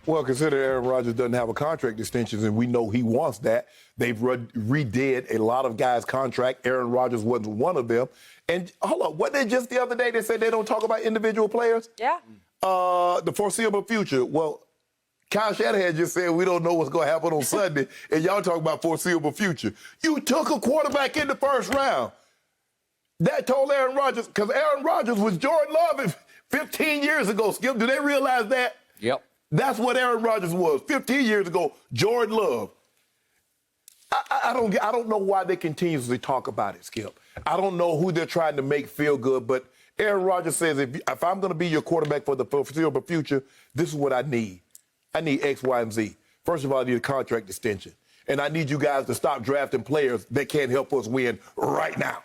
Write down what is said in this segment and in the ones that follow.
Well, consider Aaron Rodgers doesn't have a contract extension, and we know he wants that. They've redid a lot of guys' contract. Aaron Rodgers wasn't one of them. And hold on, wasn't it just the other day they said they don't talk about individual players? Yeah. The foreseeable future. Well, Kyle Shanahan just said we don't know what's going to happen on Sunday, and y'all talk about foreseeable future. You took a quarterback in the first round. That told Aaron Rodgers, because Aaron Rodgers was Jordan Love 15 years ago, Skip. Do they realize that? Yep. That's what Aaron Rodgers was 15 years ago, Jordan Love. I don't know why they continuously talk about it, Skip. I don't know who they're trying to make feel good, but Aaron Rodgers says if I'm going to be your quarterback for the foreseeable future, this is what I need. I need X, Y, and Z. First of all, I need a contract extension. And I need you guys to stop drafting players that can't help us win right now.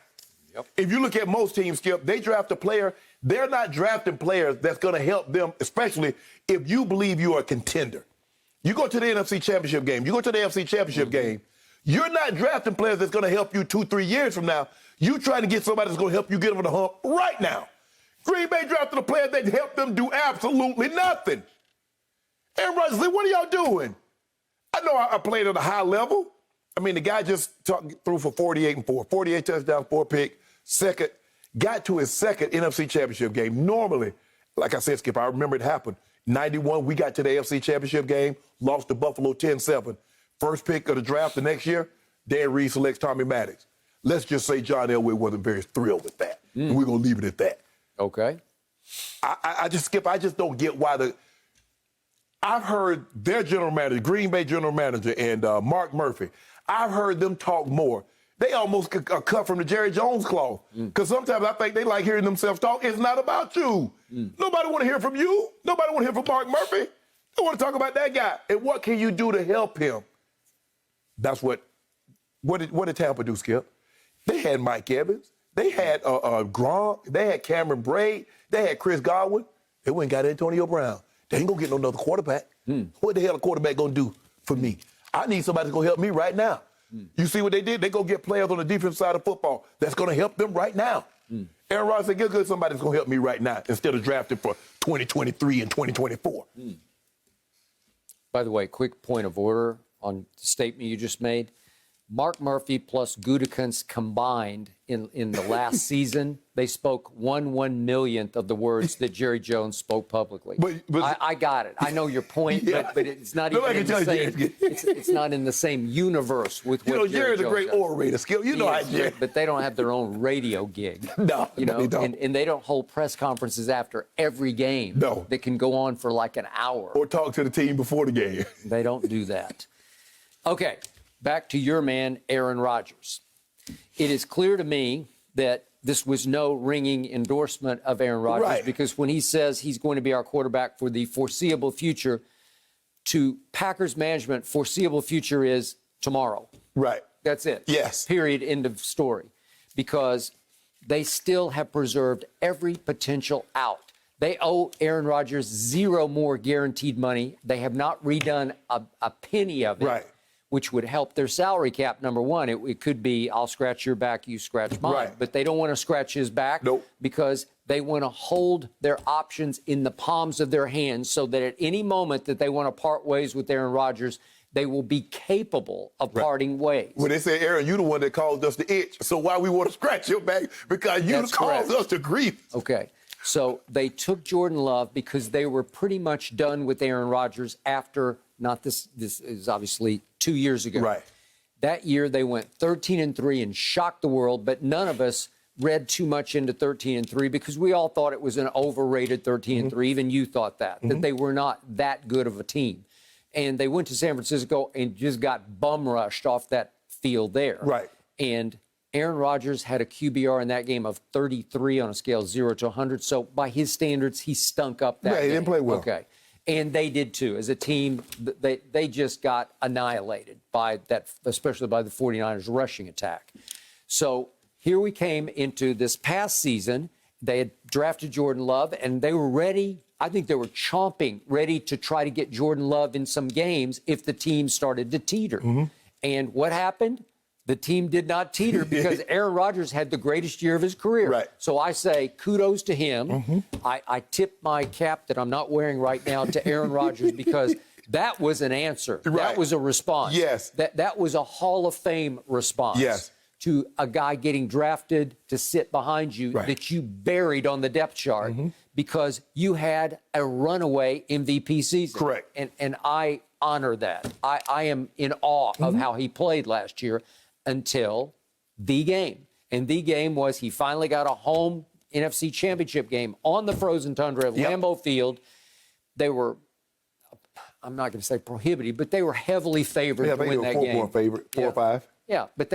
Yep. If you look at most teams, Skip, they draft a player. They're not drafting players that's going to help them, especially if you believe you are a contender. You go to the NFC Championship game. You go to the AFC Championship game. You're not drafting players that's going to help you 2-3 years from now. You're trying to get somebody that's going to help you get over the hump right now. Green Bay drafted a player that helped them do absolutely nothing. Aaron Rodgers said, what are y'all doing? I know I played at a high level. I mean, the guy just threw for 48-4, 48 touchdowns, 4 picks, got to his second NFC Championship game. Normally, like I said, Skip, I remember it happened. 91, we got to the AFC Championship game, lost to Buffalo 10-7. First pick of the draft the next year, Dan Reed selects Tommy Maddox. Let's just say John Elway wasn't very thrilled with that. And we're going to leave it at that. Okay. I just don't get why I've heard their general manager, Green Bay general manager, and Mark Murphy, I've heard them talk more. They almost are cut from the Jerry Jones cloth. Because sometimes I think they like hearing themselves talk. It's not about you. Nobody want to hear from you. Nobody want to hear from Mark Murphy. They want to talk about that guy. And what can you do to help him? That's what did Tampa do, Skip? They had Mike Evans. They had Gronk. They had Cameron Braid. They had Chris Godwin. They went and got Antonio Brown. They ain't going to get no another quarterback. What the hell a quarterback going to do for me? I need somebody that's going to help me right now. You see what they did? They go get players on the defensive side of football that's going to help them right now. Aaron Rodgers said, get good somebody that's going to help me right now instead of drafting for 2023 and 2024. By the way, quick point of order on the statement you just made. Mark Murphy plus Gutekunst combined in the last season, they spoke 1/1,000,000th of the words that Jerry Jones spoke publicly. But I got it. I know your point, but it's not even in the same. It's not in the same universe with what Jerry's a great orator, Skip. You know how Jerry. But they don't have their own radio gig. No, you know, they don't. And they don't hold press conferences after every game. No. That can go on for like an hour. Or talk to the team before the game. They don't do that. Okay. Back to your man, Aaron Rodgers. It is clear to me that this was no ringing endorsement of Aaron Rodgers because when he says he's going to be our quarterback for the foreseeable future, to Packers management, foreseeable future is tomorrow. Right. That's it. Yes. Period. End of story. Because they still have preserved every potential out. They owe Aaron Rodgers zero more guaranteed money. They have not redone a penny of it. Right. Which would help their salary cap, number one. It could be, I'll scratch your back, you scratch mine. Right. But they don't want to scratch his back because they want to hold their options in the palms of their hands so that at any moment that they want to part ways with Aaron Rodgers, they will be capable of parting ways. When they say, Aaron, you the one that caused us to itch, so why we want to scratch your back? Because you caused us to grief. Okay. So they took Jordan Love because they were pretty much done with Aaron Rodgers after, this is obviously 2 years ago. Right. That year they went 13-3 and shocked the world, but none of us read too much into 13-3 because we all thought it was an overrated 13-3. Even you thought that they were not that good of a team. And they went to San Francisco and just got bum rushed off that field there. Right. And Aaron Rodgers had a QBR in that game of 33 on a scale of 0 to 100. So by his standards, he stunk up that game. He didn't play well. Okay. And they did too. As a team, they just got annihilated by that, especially by the 49ers rushing attack. So here we came into this past season. They had drafted Jordan Love, and they were ready. I think they were chomping, ready to try to get Jordan Love in some games if the team started to teeter. And what happened? the team did not teeter because Aaron Rodgers had the greatest year of his career. Right. So I say kudos to him. I tip my cap that I'm not wearing right now to Aaron Rodgers because that was an answer. Right. That was a response. Yes. That was a Hall of Fame response. Yes. To a guy getting drafted to sit behind you that you buried on the depth chart because you had a runaway MVP season. Correct. And I honor that. I am in awe of how he played last year until the game. And the game was he finally got a home NFC Championship game on the frozen tundra of Lambeau Field. They were, I'm not going to say prohibited, but they were heavily favored to win that game. 4-point favorite, 4 or 5. Yeah, but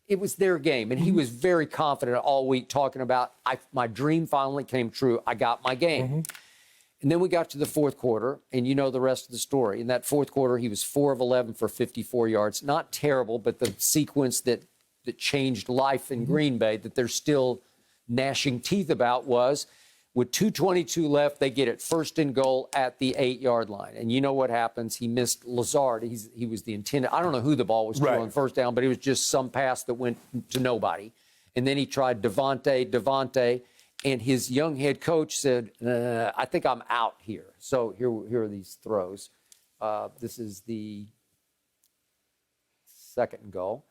it was their game, and he was very confident all week talking about, my dream finally came true. I got my game. And then we got to the fourth quarter, and you know the rest of the story. In that fourth quarter, he was 4 of 11 for 54 yards. Not terrible, but the sequence that changed life in Green Bay that they're still gnashing teeth about was, with 2:22 left, they get it first and goal at the 8-yard line. And you know what happens? He missed Lazard. He was the intended. I don't know who the ball was to on first down, but it was just some pass that went to nobody. And then he tried Devontae, and his young head coach said, I think I'm out here. So here are these throws. This is the second and goal.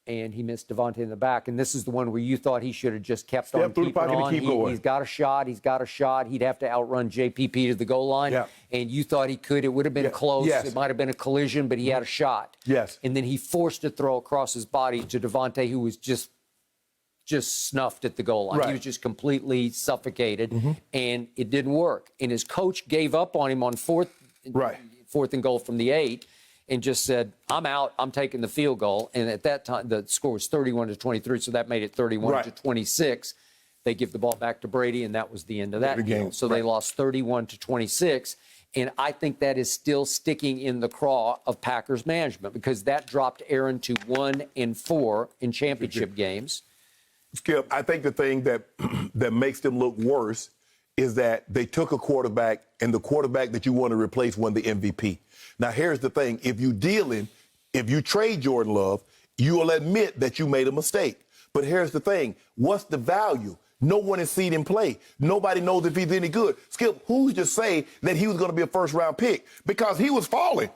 And he missed Devontae in the back. And this is the one where you thought he should have just kept on keeping on. He's got a shot. He's got a shot. He'd have to outrun JPP to the goal line. Yeah. And you thought he could. It would have been close. Yes. It might have been a collision, but he had a shot. Yes. And then he forced a throw across his body to Devontae, who was just snuffed at the goal line. He was just completely suffocated, and it didn't work. And his coach gave up on him on fourth and goal from the 8. And just said, I'm out, I'm taking the field goal. And at that time, the score was 31-23, so that made it 31-26. They give the ball back to Brady, and that was the end of that game. So they lost 31-26. And I think that is still sticking in the craw of Packers management because that dropped Aaron to 1-4 in championship games. Skip, I think the thing that makes them look worse is that they took a quarterback, and the quarterback that you want to replace won the MVP. Now, here's the thing. If you trade Jordan Love, you will admit that you made a mistake. But here's the thing. What's the value? No one has seen him play. Nobody knows if he's any good. Skip, who's to say that he was going to be a first-round pick? Because he was falling.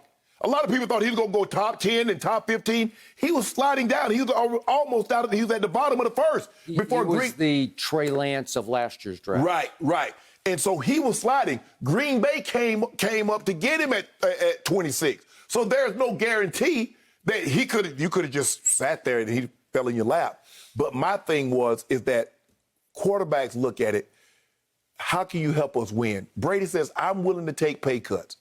A lot of people thought he was going to go top 10 and top 15. He was sliding down. He was almost out of he was at the bottom of the first. Before he was the Trey Lance of last year's draft. Right. And so he was sliding. Green Bay came up to get him at 26. So there's no guarantee that you could have just sat there and he fell in your lap. But my thing is that quarterbacks look at it, how can you help us win? Brady says, I'm willing to take pay cuts,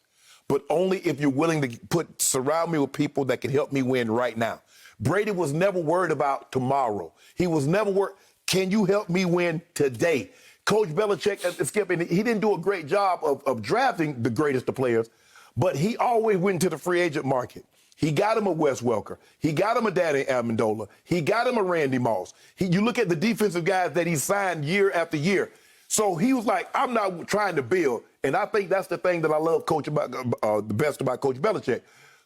but only if you're willing to surround me with people that can help me win right now. Brady was never worried about tomorrow. He was never worried, can you help me win today? Coach Belichick, Skip, and he didn't do a great job of drafting the greatest of players, but he always went to the free agent market. He got him a Wes Welker. He got him a Danny Amendola. He got him a Randy Moss. You look at the defensive guys that he signed year after year. So he was like, I'm not trying to build. And I think that's the thing that I love the best about Coach Belichick.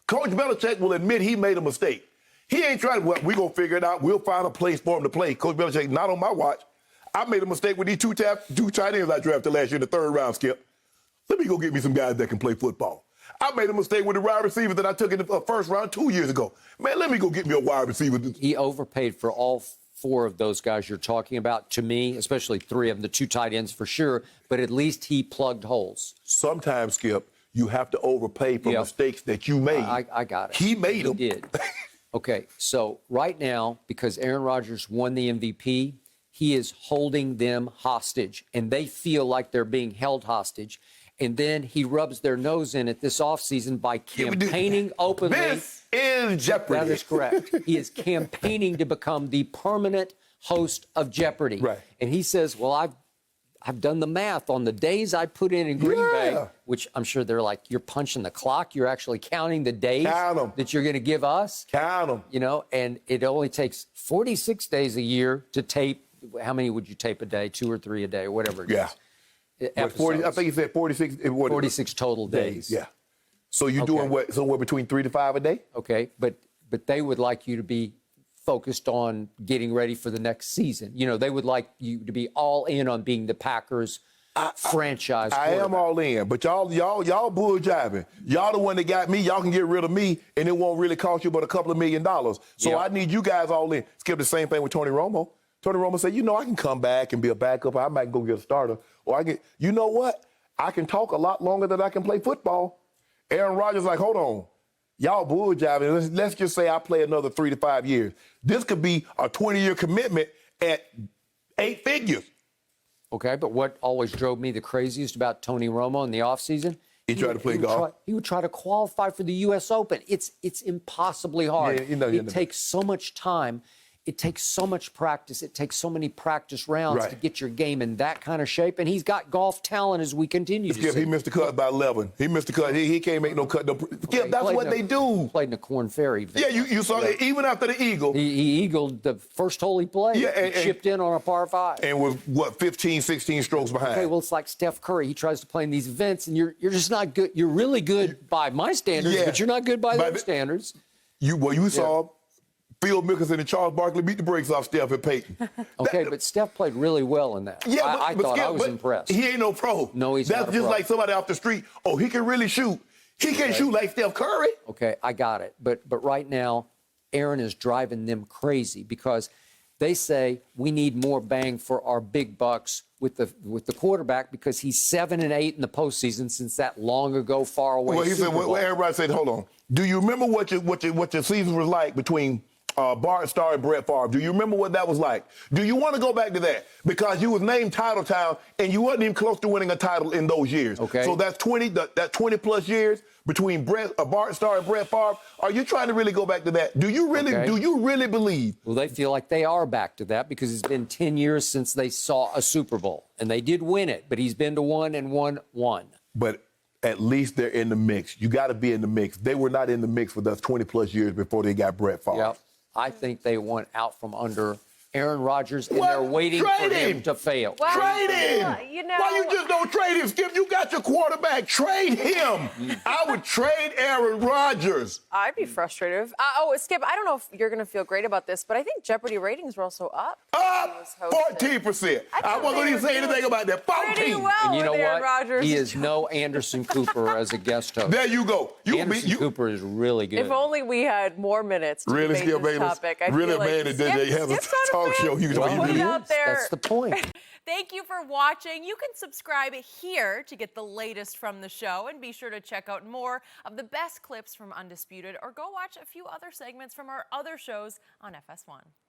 Coach Belichick will admit he made a mistake. He ain't trying to, we're going to figure it out. We'll find a place for him to play. Coach Belichick, not on my watch. I made a mistake with these two tight ends I drafted last year in the third round, Skip. Let me go get me some guys that can play football. I made a mistake with the wide receiver that I took in the first round 2 years ago. Man, let me go get me a wide receiver. He overpaid for all 4 of those guys you're talking about, to me, especially 3 of them, the 2 tight ends for sure, but at least he plugged holes. Sometimes, Skip, you have to overpay for mistakes that you made. I got it. He made them. He did. Okay, so right now, because Aaron Rodgers won the MVP, he is holding them hostage, and they feel like they're being held hostage. And then he rubs their nose in it this offseason by campaigning openly. This is Jeopardy. That is correct. He is campaigning to become the permanent host of Jeopardy. Right. And he says, well, I've done the math on the days I put in Green Bay, which I'm sure they're like, you're punching the clock. You're actually counting the days that you're going to give us. Count them. You know, and it only takes 46 days a year to tape. How many would you tape a day? 2 or 3 a day or whatever it is. 40, I think he said 46. 46 total days. Yeah. So you're doing what? Somewhere between 3 to 5 a day? Okay, but but they would like you to be focused on getting ready for the next season. You know, they would like you to be all in on being the Packers franchise I am quarterback. all in, but y'all bull jiving. Y'all the one that got me. Y'all can get rid of me, and it won't really cost you but a couple of $1 million. So Yep. I need you guys all in. Skip the same thing with Tony Romo. Tony Romo said, I can come back and be a backup. I might go get a starter. Or you know what? I can talk a lot longer than I can play football. Aaron Rodgers like, hold on. Y'all bull jiving. Let's just say I play another 3 to 5 years. This could be a 20-year commitment at 8 figures. Okay, but what always drove me the craziest about Tony Romo in the offseason? He tried to play golf. He would try to qualify for the U.S. Open. It's impossibly hard. Yeah, it takes so much time. It takes so much practice. It takes so many practice rounds Right. to get your game in that kind of shape. And he's got golf talent as we continue to see. He missed the cut by 11. He missed the cut. He can't make no cut. Skip, that's what they do. Played in the Corn Ferry. Yeah, you saw it. Even after the Eagle. He eagled the first hole he played. Yeah, and chipped in on a par 5. And was, 15, 16 strokes behind. Okay, well, it's like Steph Curry. He tries to play in these events, and you're just not good. You're really good by my standards, but you're not good by their standards. You saw Phil Mickelson and Charles Barkley beat the brakes off Steph and Peyton. Okay, but Steph played really well in that. Yeah, I thought I was impressed. He ain't no pro. No, he's not That's a just pro. like somebody off the street. Oh, he can really shoot. He can't shoot like Steph Curry. Okay, I got it. But right now, Aaron is driving them crazy because they say we need more bang for our big bucks with the quarterback because he's 7 and 8 in the postseason since that long ago, far away. Well, he Super said. Bowl. Well, everybody said, "Hold on. Do you remember what your season was like between Bart Starr and Brett Favre? Do you remember what that was like? Do you want to go back to that? Because you was named Title Town and you wasn't even close to winning a title in those years. Okay. So that's 20 plus years between Bart Starr and Brett Favre. Are you trying to really go back to that? Do you really believe? Well, they feel like they are back to that because it's been 10 years since they saw a Super Bowl. And they did win it, but he's been to one and won one. But at least they're in the mix. You got to be in the mix. They were not in the mix with us 20 plus years before they got Brett Favre. Yep. I think they went out from under Aaron Rodgers, and they're waiting for him to fail. Well, Trade him. Why you just don't trade him, Skip? You got your quarterback. Trade him. I would trade Aaron Rodgers. I'd be frustrated. Skip, I don't know if you're going to feel great about this, but I think Jeopardy ratings were also up. Up 14%. I wasn't going to say anything about that. 14. Pretty well And you know with Aaron what? Rodgers. He is no Anderson Cooper as a guest host. There you go. Anderson Cooper is really good. If only we had more minutes to Really, debate Skip this Bayless? topic. I Really, feel like man, that they have a Skip's not talk fan. show. Put it out there. That's the point. Thank you for watching. You can subscribe here to get the latest from the show, and be sure to check out more of the best clips from Undisputed, or go watch a few other segments from our other shows on FS1.